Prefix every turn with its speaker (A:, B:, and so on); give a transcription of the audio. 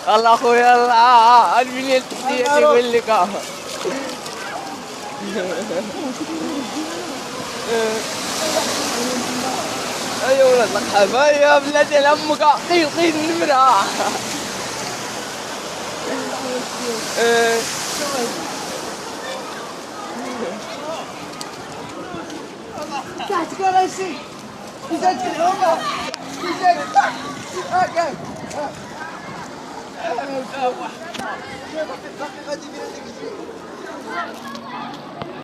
A: الله اخويا الله البنيه التحتيه تيقول لك ايوه ولد القحافه يا بلادي لامك قيل قيل النمره
B: تحتك ولا شيء جاتك الحومه جاتك هاكا